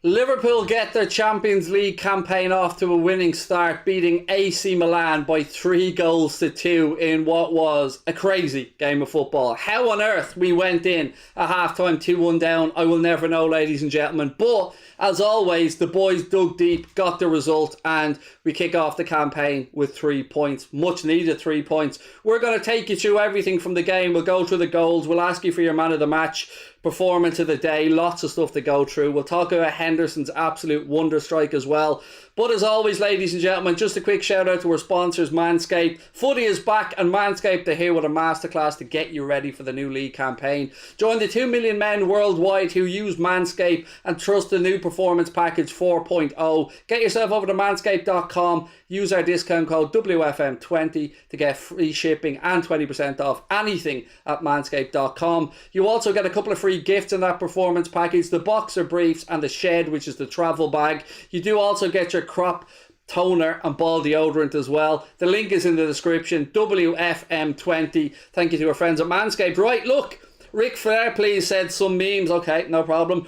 Liverpool get their Champions League campaign off to a winning start, beating AC Milan by 3-2 in what was a crazy game of football. How on earth we went in at half-time 2-1 down, I will never know, ladies and gentlemen. But, as always, the boys dug deep, got the result, and we kick off the campaign with 3 points. Much needed 3 points. We're going to take you through everything from the game. We'll go through the goals. We'll ask you for your man of the match, performance of the day, lots of stuff to go through. We'll talk about Henderson's absolute wonder strike as well. But as always, ladies and gentlemen, just a quick shout out to our sponsors, Manscaped. Footy is back and Manscaped are here with a masterclass to get you ready for the new league campaign. Join the 2 million men worldwide who use Manscaped and trust the new Performance Package 4.0. Get yourself over to manscaped.com. Use our discount code WFM20 to get free shipping and 20% off anything at manscaped.com. You also get a couple of free gifts in that performance package, the boxer briefs and the shed, which is the travel bag. You do also get your crop toner and ball deodorant as well. The link is in the description, WFM20. Thank you to our friends at Manscaped. Right, look, Ric Flair please said some memes. Okay, no problem.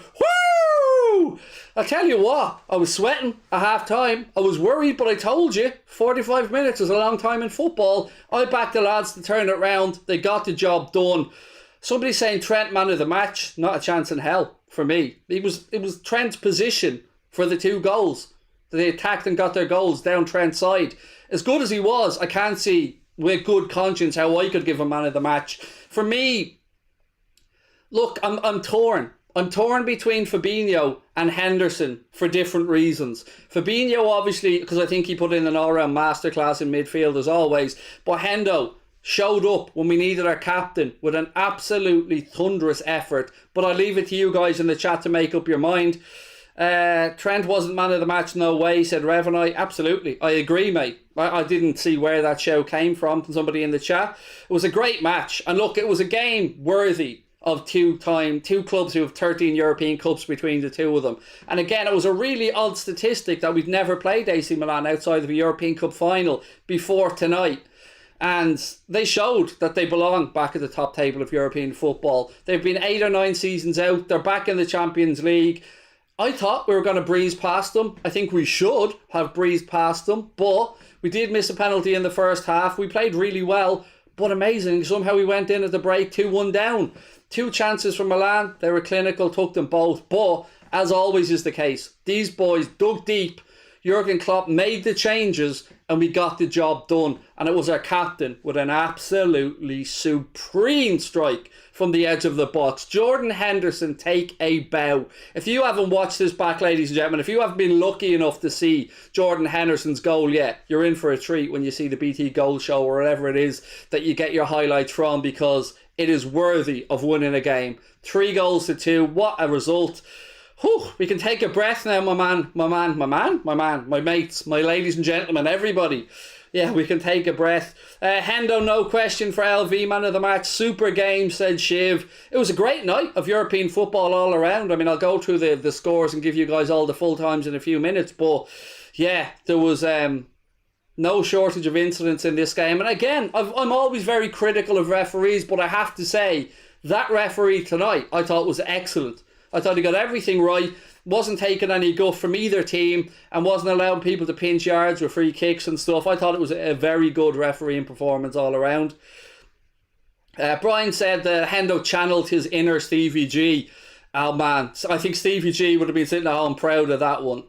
Woo! I'll tell you what, I was sweating at half time. I was worried, but I told you, 45 minutes is a long time in football. I backed the lads to turn it round. They got the job done. Somebody's saying Trent man of the match. Not a chance in hell for me. It was Trent's position for the 2 goals. They attacked and got their goals down Trent's side. As good as he was, I can't see with good conscience how I could give him man of the match. For me, look, I'm torn. I'm torn between Fabinho and Henderson for different reasons. Fabinho, obviously, because I think he put in an all-round masterclass in midfield as always. But Hendo showed up when we needed our captain with an absolutely thunderous effort. But I'll leave it to you guys in the chat to make up your mind. Trent wasn't man of the match, no way, said Revenai. Absolutely, I agree, mate. I didn't see where that show came from somebody in the chat. It was a great match. And look, it was a game worthy of two clubs who have 13 European Cups between the two of them. And again, it was a really odd statistic that we've never played AC Milan outside of a European Cup final before tonight. And they showed that they belong back at the top table of European football. They've been 8 or 9 seasons out. They're back in the Champions League. I thought we were going to breeze past them. I think we should have breezed past them. But we did miss a penalty in the first half. We played really well. But amazing, somehow we went in at the break 2-1 down. 2 chances from Milan. They were clinical, took them both. But, as always is the case, these boys dug deep. Jurgen Klopp made the changes and we got the job done. And it was our captain with an absolutely supreme strike from the edge of the box. Jordan Henderson, take a bow. If you haven't watched this back, ladies and gentlemen, if you haven't been lucky enough to see Jordan Henderson's goal yet, you're in for a treat when you see the BT Goal Show or whatever it is that you get your highlights from, because it is worthy of winning a game. 3-2. What a result. Whew, we can take a breath now, my mates, my ladies and gentlemen, everybody. Yeah, we can take a breath. Hendo, no question for LV, man of the match. Super game, said Shiv. It was a great night of European football all around. I mean, I'll go through the scores and give you guys all the full times in a few minutes. But, yeah, there was no shortage of incidents in this game. And again, I'm always very critical of referees, but I have to say, that referee tonight I thought was excellent. I thought he got everything right, wasn't taking any guff from either team, and wasn't allowing people to pinch yards with free kicks and stuff. I thought it was a very good refereeing performance all around. Brian said that Hendo channeled his inner Stevie G. Oh man, I think Stevie G would have been sitting at home proud of that one.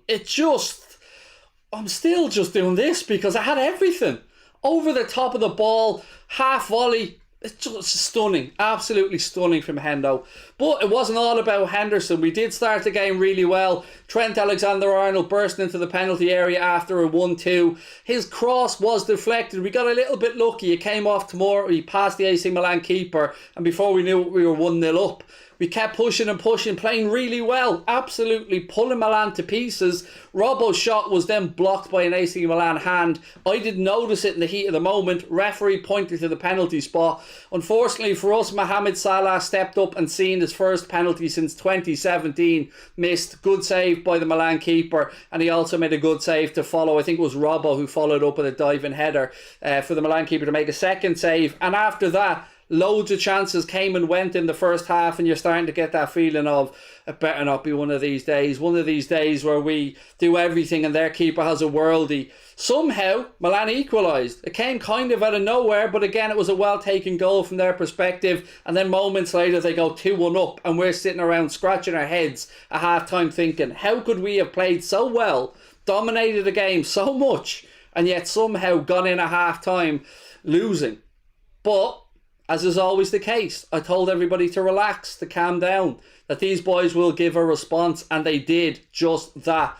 I'm still just doing this because I had everything. Over the top of the ball, half volley. It's just stunning, absolutely stunning from Hendo. But it wasn't all about Henderson. We did start the game really well. Trent Alexander-Arnold burst into the penalty area after a 1-2. His cross was deflected. We got a little bit lucky. It came off Tomori. He passed the AC Milan keeper, and before we knew it, we were 1-0 up. We kept pushing and pushing, playing really well, absolutely pulling Milan to pieces. Robbo's shot was then blocked by an AC Milan hand. I didn't notice it in the heat of the moment. Referee pointed to the penalty spot. Unfortunately for us, Mohamed Salah stepped up and seen his first penalty since 2017. Missed. Good save by the Milan keeper, and he also made a good save to follow. I think it was Robbo who followed up with a diving header for the Milan keeper to make a second save. And after that, Loads of chances came and went in the first half, and you're starting to get that feeling of it better not be one of these days. One of these days where we do everything and their keeper has a worldie. Somehow, Milan equalised. It came kind of out of nowhere, but again, it was a well-taken goal from their perspective. And then moments later, they go 2-1 up, and we're sitting around scratching our heads at half-time thinking, how could we have played so well, dominated the game so much, and yet somehow gone in at half-time losing? But as is always the case, I told everybody to relax, to calm down, that these boys will give a response, and they did just that.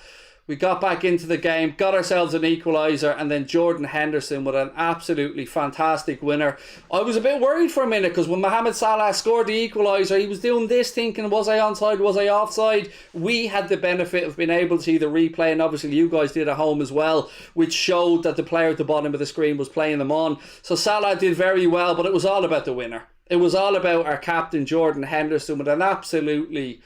We got back into the game, got ourselves an equaliser, and then Jordan Henderson with an absolutely fantastic winner. I was a bit worried for a minute, because when Mohamed Salah scored the equaliser, he was doing this, thinking, was I onside, was I offside? We had the benefit of being able to see the replay, and obviously you guys did at home as well, which showed that the player at the bottom of the screen was playing them on. So Salah did very well, but it was all about the winner. It was all about our captain, Jordan Henderson, with an absolutely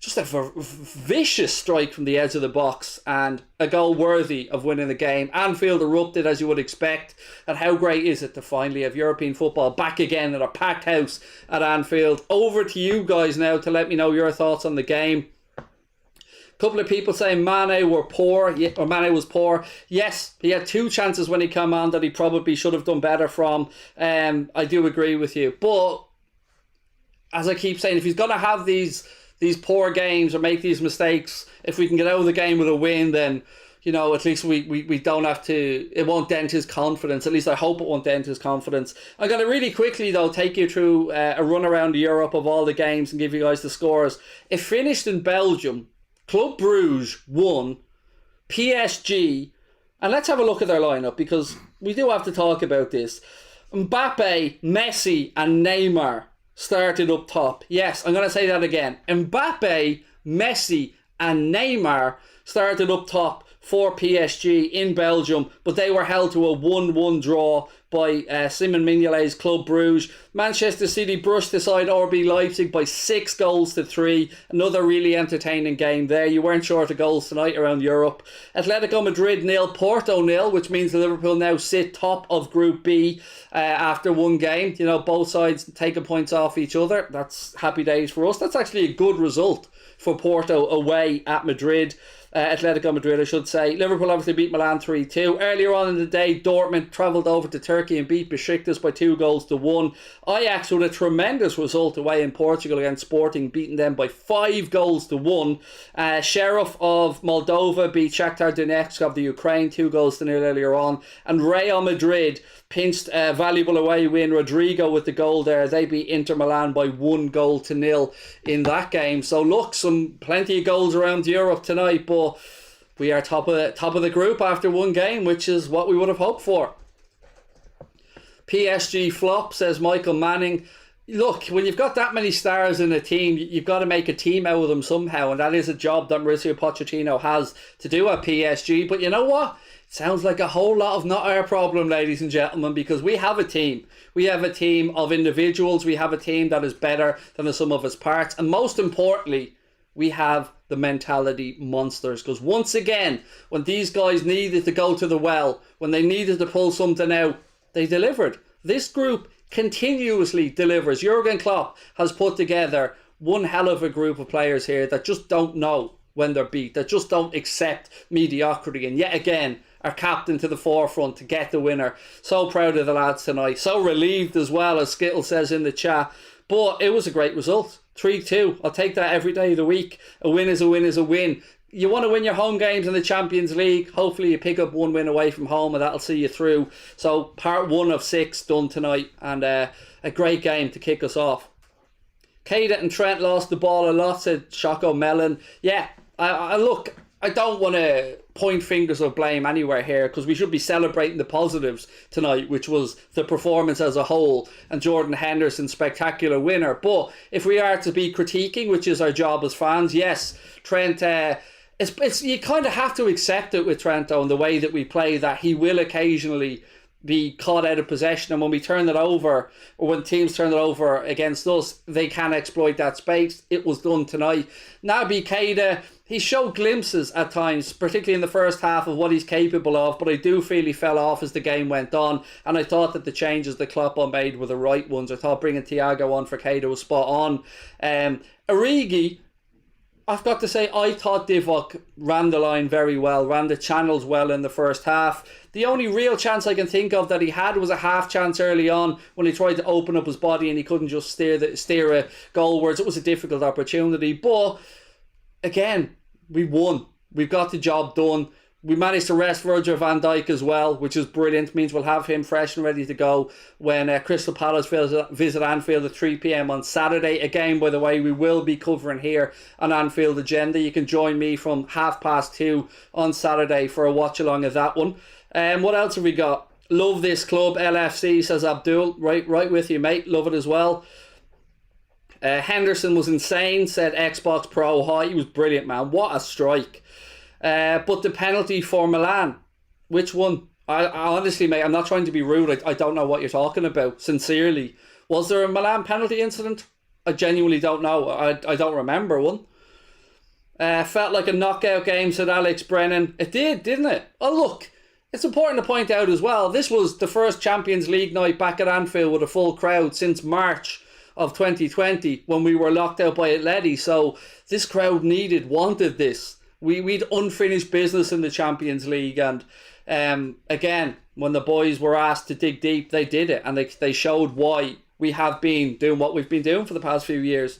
just a vicious strike from the edge of the box and a goal worthy of winning the game. Anfield erupted, as you would expect. And how great is it to finally have European football back again at a packed house at Anfield? Over to you guys now to let me know your thoughts on the game. Couple of people saying Mane was poor. Yes, he had 2 chances when he came on that he probably should have done better from. I do agree with you. But as I keep saying, if he's going to have these poor games or make these mistakes, if we can get out of the game with a win, then, you know, at least we don't have to, it won't dent his confidence. At least I hope it won't dent his confidence. I'm going to really quickly, though, take you through a run around Europe of all the games and give you guys the scores. It finished in Belgium. Club Brugge won. PSG, and let's have a look at their lineup, because we do have to talk about this. Mbappe, Messi and Neymar started up top. Yes, I'm going to say that again. Mbappe, Messi and Neymar started up top for PSG in Belgium, but they were held to a 1-1 draw by Simon Mignolet's Club Brugge. Manchester City brushed aside RB Leipzig by 6-3. Another really entertaining game there. You weren't short of goals tonight around Europe. Atletico Madrid 0, Porto 0, which means Liverpool now sit top of Group B after one game. You know, both sides taking points off each other. That's happy days for us. That's actually a good result for Porto away at Madrid. Atletico Madrid, I should say. Liverpool obviously beat Milan 3-2. Earlier on in the day, Dortmund travelled over to Turkey and beat Besiktas by 2-1. Ajax with a tremendous result away in Portugal against Sporting, beating them by 5-1. Sheriff of Moldova beat Shakhtar Donetsk of the Ukraine 2-0 earlier on. And Real Madrid pinched a valuable away win. Rodrigo with the goal there. They beat Inter Milan by 1-0 in that game. So look, plenty of goals around Europe tonight, but we are top of the group after one game, which is what we would have hoped for. PSG flop, says Michael Manning. Look, when you've got that many stars in a team, you've got to make a team out of them somehow, and that is a job that Mauricio Pochettino has to do at PSG. But you know what? Sounds like a whole lot of not our problem, ladies and gentlemen, because we have a team. We have a team of individuals. We have a team that is better than the sum of its parts. And most importantly, we have the mentality monsters. Because once again, when these guys needed to go to the well, when they needed to pull something out, they delivered. This group continuously delivers. Jurgen Klopp has put together one hell of a group of players here that just don't know when they're beat, that just don't accept mediocrity. And yet again, our captain to the forefront to get the winner. So proud of the lads tonight. So relieved as well, as Skittle says in the chat. But it was a great result. 3-2. I'll take that every day of the week. A win is a win is a win. You want to win your home games in the Champions League. Hopefully you pick up one win away from home, and that'll see you through. So part 1 of 6 done tonight, and a great game to kick us off. Keita and Trent lost the ball a lot, said Choco Melon. Yeah, I look, I don't want to point fingers of blame anywhere here, because we should be celebrating the positives tonight, which was the performance as a whole and Jordan Henderson's spectacular winner. But if we are to be critiquing, which is our job as fans, yes, Trent, you kind of have to accept it with Trent, though, in the way that we play, that he will occasionally be caught out of possession, and when we turn it over, or when teams turn it over against us, they can exploit that space. It was done tonight. Naby Keita, he showed glimpses at times, particularly in the first half, of what he's capable of, but I do feel he fell off as the game went on, and I thought that the changes that Klopp made were the right ones. I thought bringing Thiago on for Keita was spot on. Origi, I've got to say, I thought Divock ran the line very well, ran the channels well in the first half. The only real chance I can think of that he had was a half chance early on when he tried to open up his body and he couldn't just steer a goalwards. It was a difficult opportunity, but again, we won. We've got the job done. We managed to rest Virgil van Dijk as well, which is brilliant. Means we'll have him fresh and ready to go when Crystal Palace visit Anfield at 3 p.m. on Saturday. Again, by the way, we will be covering here on Anfield Agenda. You can join me from 2:30 on Saturday for a watch along of that one. What else have we got? Love this club, LFC, says Abdul. Right with you, mate. Love it as well. Henderson was insane, said Xbox Pro High. He was brilliant, man. What a strike. But the penalty for Milan, which one? I honestly, mate, I'm not trying to be rude. I don't know what you're talking about, sincerely. Was there a Milan penalty incident? I genuinely don't know. I don't remember one. Felt like a knockout game, said Alex Brennan. It did, didn't it? Oh, look, it's important to point out as well, this was the first Champions League night back at Anfield with a full crowd since March of 2020 when we were locked out by Atleti. So this crowd wanted this. We'd unfinished business in the Champions League, and again, when the boys were asked to dig deep, they did it, and they showed why we have been doing what we've been doing for the past few years.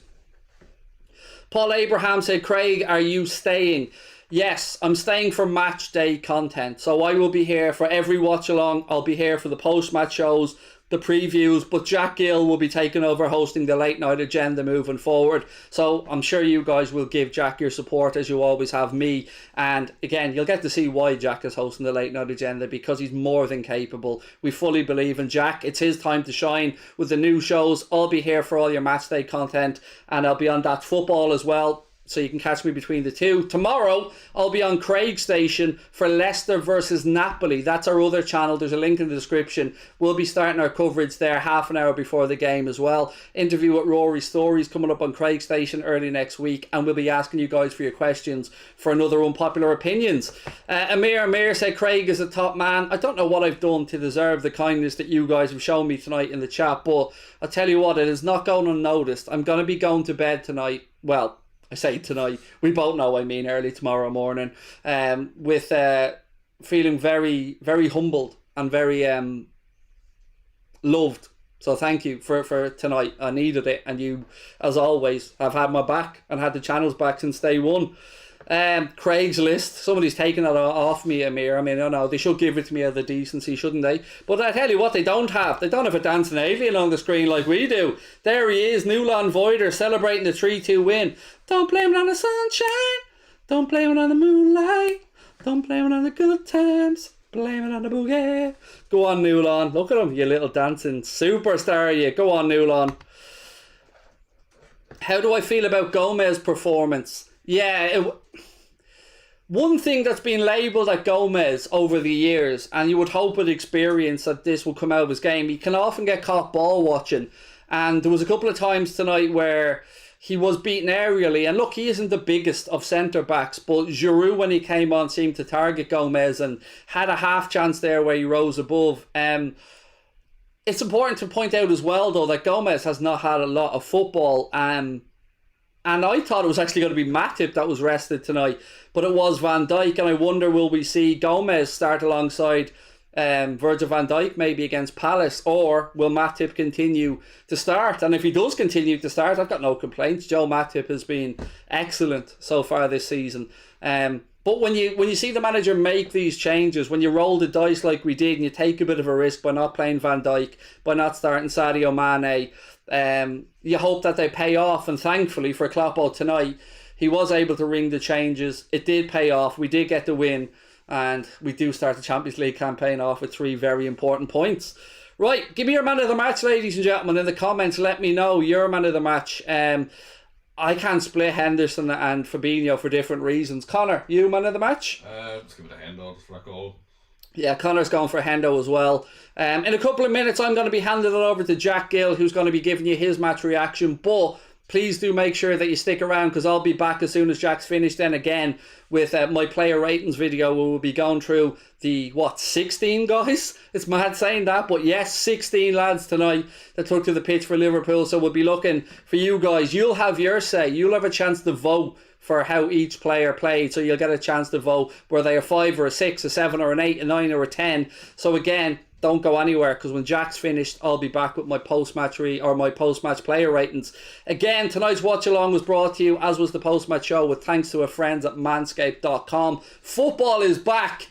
Paul Abraham said, Craig, are you staying? Yes, I'm staying for match day content, so I will be here for every watch along. I'll be here for the post-match shows, the previews, but Jack Gill will be taking over hosting the late night agenda moving forward. So I'm sure you guys will give Jack your support as you always have me. And again, you'll get to see why Jack is hosting the late night agenda, because he's more than capable. We fully believe in Jack. It's his time to shine with the new shows. I'll be here for all your match day content, and I'll be on That Football as well, so you can catch me between the two. Tomorrow, I'll be on Craig's station for Leicester versus Napoli. That's our other channel. There's a link in the description. We'll be starting our coverage there half an hour before the game as well. Interview with Rory Stories coming up on Craig's station early next week, and we'll be asking you guys for your questions for another Unpopular Opinions. Amir said Craig is a top man. I don't know what I've done to deserve the kindness that you guys have shown me tonight in the chat, but I'll tell you what, it is not going unnoticed. I'm going to be going to bed tonight. Well, I say tonight, we both know I mean early tomorrow morning, with feeling very, very humbled and very loved. So thank you for tonight. I needed it, and you, as always, have had my back and had the channel's back since day one. Craig's List, somebody's taken that off me, Amir. I mean, I know they should give it to me out of decency, shouldn't they? But I tell you what, they don't have a dancing alien on the screen like we do. There he is, Nulan Voider, celebrating the 3-2 win. Don't blame it on the sunshine, don't blame it on the moonlight, don't blame it on the good times, blame it on the boogie. Go on, Nulan, look at him, you little dancing superstar, you. Go on, Nulan. How do I feel about Gomez's performance? Yeah, one thing that's been labelled at Gomez over the years, and you would hope with experience that this will come out of his game, he can often get caught ball watching. And there was a couple of times tonight where he was beaten aerially. And look, he isn't the biggest of centre-backs, but Giroud, when he came on, seemed to target Gomez and had a half chance there where he rose above. It's important to point out as well, though, that Gomez has not had a lot of football. And I thought it was actually going to be Matip that was rested tonight, but it was Van Dijk, and I wonder, will we see Gomez start alongside Virgil van Dijk maybe against Palace, or will Matip continue to start? And if he does continue to start, I've got no complaints. Joe Matip has been excellent so far this season. But when you see the manager make these changes, when you roll the dice like we did, and you take a bit of a risk by not playing Van Dijk, by not starting Sadio Mane, you hope that they pay off. And thankfully for Kloppo tonight, he was able to ring the changes. It did pay off. We did get the win, and we do start the Champions League campaign off with 3 very important points. Right, give me your man of the match, ladies and gentlemen. In the comments, let me know your man of the match. I can't split Henderson and Fabinho for different reasons. Connor, you man of the match? Just give it a hand, just for that goal. Yeah, Connor's going for Hendo as well. In a couple of minutes, I'm going to be handing it over to Jack Gill, who's going to be giving you his match reaction. But please do make sure that you stick around, because I'll be back as soon as Jack's finished. Then again, with my player ratings video, we will be going through the, 16 guys? It's mad saying that, but yes, 16 lads tonight that took to the pitch for Liverpool. So we'll be looking for you guys. You'll have your say. You'll have a chance to vote for how each player played, so you'll get a chance to vote whether they are 5 or a 6, a 7 or an 8, a 9 or a 10. So again, don't go anywhere, because when Jack's finished, I'll be back with my post-match player ratings. Again, tonight's watch along was brought to you, as was the post-match show, with thanks to our friends at manscaped.com. Football is back,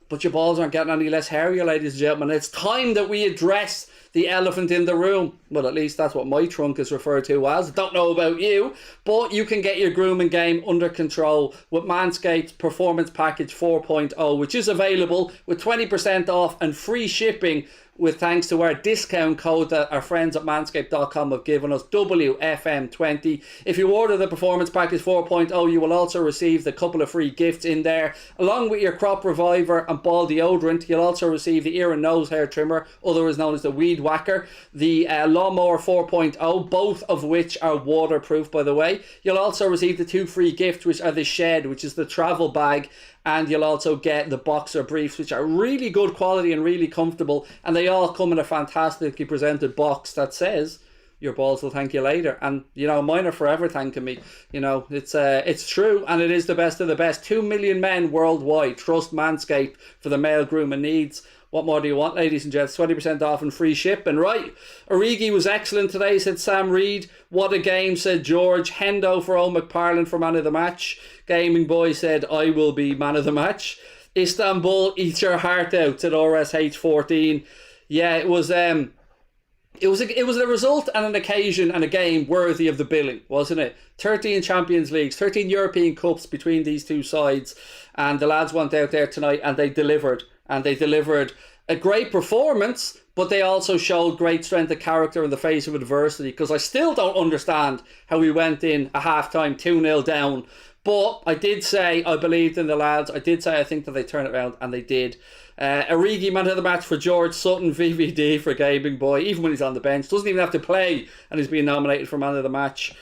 but your balls aren't getting any less hairy, ladies and gentlemen. It's time that we address the elephant in the room. Well, at least that's what my trunk is referred to as. I don't know about you, but you can get your grooming game under control with Manscaped's Performance Package 4.0, which is available with 20% off and free shipping, with thanks to our discount code that our friends at manscaped.com have given us, WFM20. If you order the Performance Package 4.0, you will also receive the couple of free gifts in there. Along with your crop reviver and ball deodorant, you'll also receive the ear and nose hair trimmer, otherwise known as the weed whacker, the lawnmower 4.0, both of which are waterproof, by the way. You'll also receive the 2 free gifts, which are the Shed, which is the travel bag, and you'll also get the boxer briefs, which are really good quality and really comfortable, and they all come in a fantastically presented box that says your balls will thank you later. And mine are forever thanking me. It's true, and it is the best of the best. 2 million men worldwide trust Manscaped for the male grooming needs. What more do you want, ladies and gents? 20% off and free shipping. Right, Origi was excellent today, said Sam Reed. What a game, said George. Hendo for Owen McParlin for man of the match. Gaming Boy said, I will be man of the match. Istanbul, eat your heart out, said RSH14. Yeah, it was a result and an occasion and a game worthy of the billing, wasn't it? 13 Champions Leagues, 13 European Cups between these two sides, and the lads went out there tonight and they delivered. And they delivered a great performance, but they also showed great strength of character in the face of adversity, because I still don't understand how we went in a half-time 2-0 down. But I did say I believed in the lads. I did say I think that they turn it around, and they did. Origi, man of the match for George. Sutton, VVD for Gaming Boy, even when he's on the bench. Doesn't even have to play, and he's being nominated for man of the match.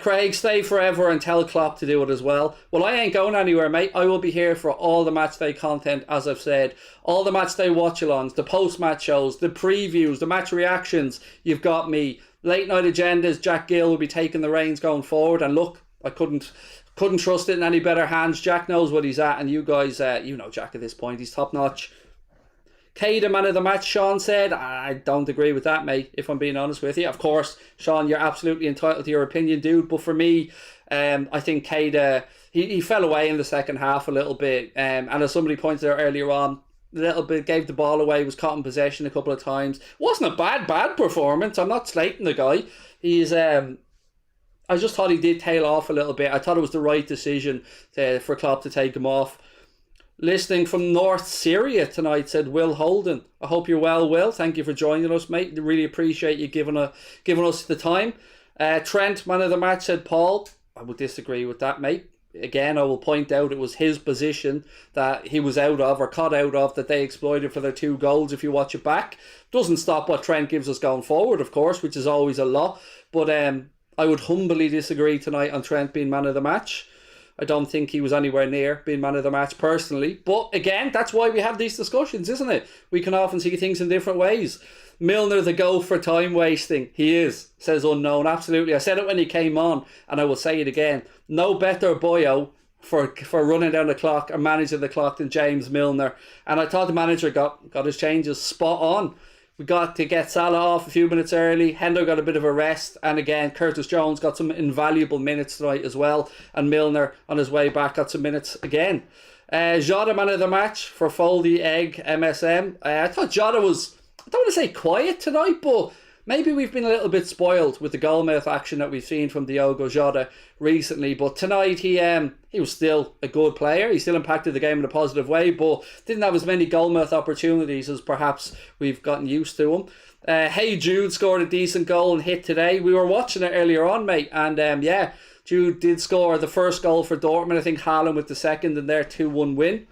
Craig, stay forever and tell Klopp to do it as well. Well, I ain't going anywhere, mate. I will be here for all the match day content, as I've said. All the match day watch-alongs, the post-match shows, the previews, the match reactions. You've got me. Late night agendas, Jack Gill will be taking the reins going forward. And look, I couldn't trust it in any better hands. Jack knows what he's at, and you guys, you know Jack at this point. He's top-notch. Kay, man of the match, Sean said. I don't agree with that, mate, if I'm being honest with you. Of course, Sean, you're absolutely entitled to your opinion, dude. But for me, I think Kay, he fell away in the second half a little bit. And as somebody pointed out earlier on, a little bit, gave the ball away, was caught in possession a couple of times. Wasn't a bad performance. I'm not slating the guy. He's... I just thought he did tail off a little bit. I thought it was the right decision for Klopp to take him off. Listening from North Syria tonight, said Will Houlden. I hope you're well, Will. Thank you for joining us, mate. Really appreciate you giving us the time. Trent, man of the match, said Paul. I would disagree with that, mate. Again, I will point out it was his position that he was out of, or caught out of, that they exploited for their 2 goals, if you watch it back. Doesn't stop what Trent gives us going forward, of course, which is always a lot. But I would humbly disagree tonight on Trent being man of the match. I don't think he was anywhere near being man of the match personally. But again, that's why we have these discussions, isn't it? We can often see things in different ways. Milner, the go for time wasting. He is, says Unknown. Absolutely. I said it when he came on, and I will say it again. No better boyo for running down the clock or managing the clock than James Milner. And I thought the manager got his changes spot on. We got to get Salah off a few minutes early. Hendo got a bit of a rest. And again, Curtis Jones got some invaluable minutes tonight as well. And Milner, on his way back, got some minutes again. Jota, man of the match for Foldy Egg MSM. I thought Jota was, I don't want to say quiet tonight, but maybe we've been a little bit spoiled with the goalmouth action that we've seen from Diogo Jota recently. But tonight he was still a good player. He still impacted the game in a positive way, but didn't have as many goalmouth opportunities as perhaps we've gotten used to him. Hey Jude scored a decent goal and hit today. We were watching it earlier on, mate, and Jude did score the first goal for Dortmund. I think Haaland with the second in their 2-1 win.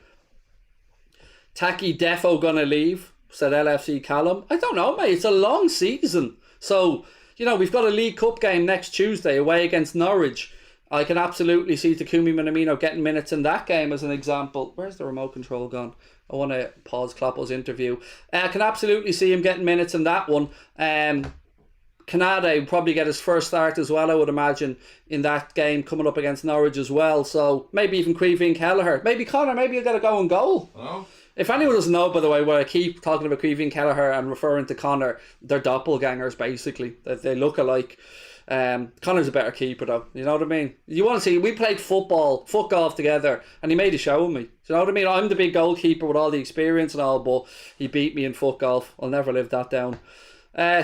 Taki defo gonna leave, said LFC Callum. I don't know, mate. It's a long season. So, we've got a League Cup game next Tuesday away against Norwich. I can absolutely see Takumi Minamino getting minutes in that game as an example. Where's the remote control gone? I want to pause Kloppo's interview. I can absolutely see him getting minutes in that one. Kanade will probably get his first start as well, I would imagine, in that game coming up against Norwich as well. So maybe even Caoimhín Kelleher. Maybe Connor, maybe he'll get a go in goal. Oh. If anyone doesn't know, by the way, where I keep talking about Caoimhín Kelleher and referring to Connor, they're doppelgangers, basically. They look alike. Connor's a better keeper, though. You know what I mean? You want to see, we played football, foot golf together, and he made a show of me. You know what I mean? I'm the big goalkeeper with all the experience and all, but he beat me in foot golf. I'll never live that down.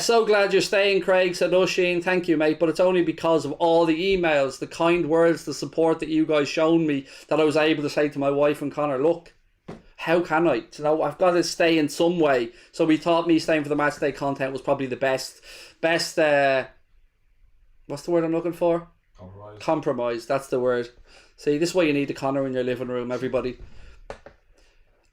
So glad you're staying, Craig, said Oisin. Thank you, mate, but it's only because of all the emails, the kind words, the support that you guys shown me that I was able to say to my wife and Connor, look, how can I? I've got to stay in some way. So we thought me staying for the match day content was probably the best what's the word I'm looking for? Compromise, that's the word. See, this is why you need a Connor in your living room, everybody.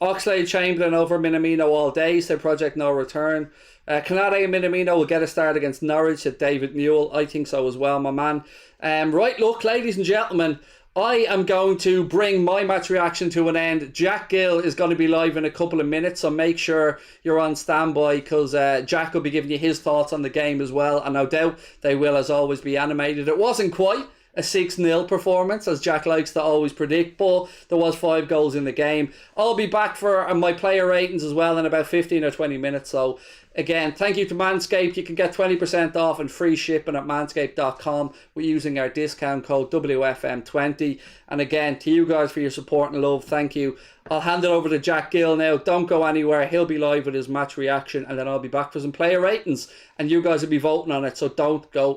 Oxlade Chamberlain over Minamino all day, said Project No Return. Kanade and Minamino will get a start against Norwich, said David Mule. I think so as well, my man. Right, look, ladies and gentlemen, I am going to bring my match reaction to an end. Jack Gill is going to be live in a couple of minutes, so make sure you're on standby, because Jack will be giving you his thoughts on the game as well, and no doubt they will, as always, be animated. It wasn't quite a 6-0 performance, as Jack likes to always predict, but there was 5 goals in the game. I'll be back for my player ratings as well in about 15 or 20 minutes. So again, thank you to Manscaped. You can get 20% off and free shipping at manscaped.com with using our discount code WFM20. And again, to you guys for your support and love, thank you. I'll hand it over to Jack Gill now. Don't go anywhere. He'll be live with his match reaction, and then I'll be back for some player ratings, and you guys will be voting on it, so don't go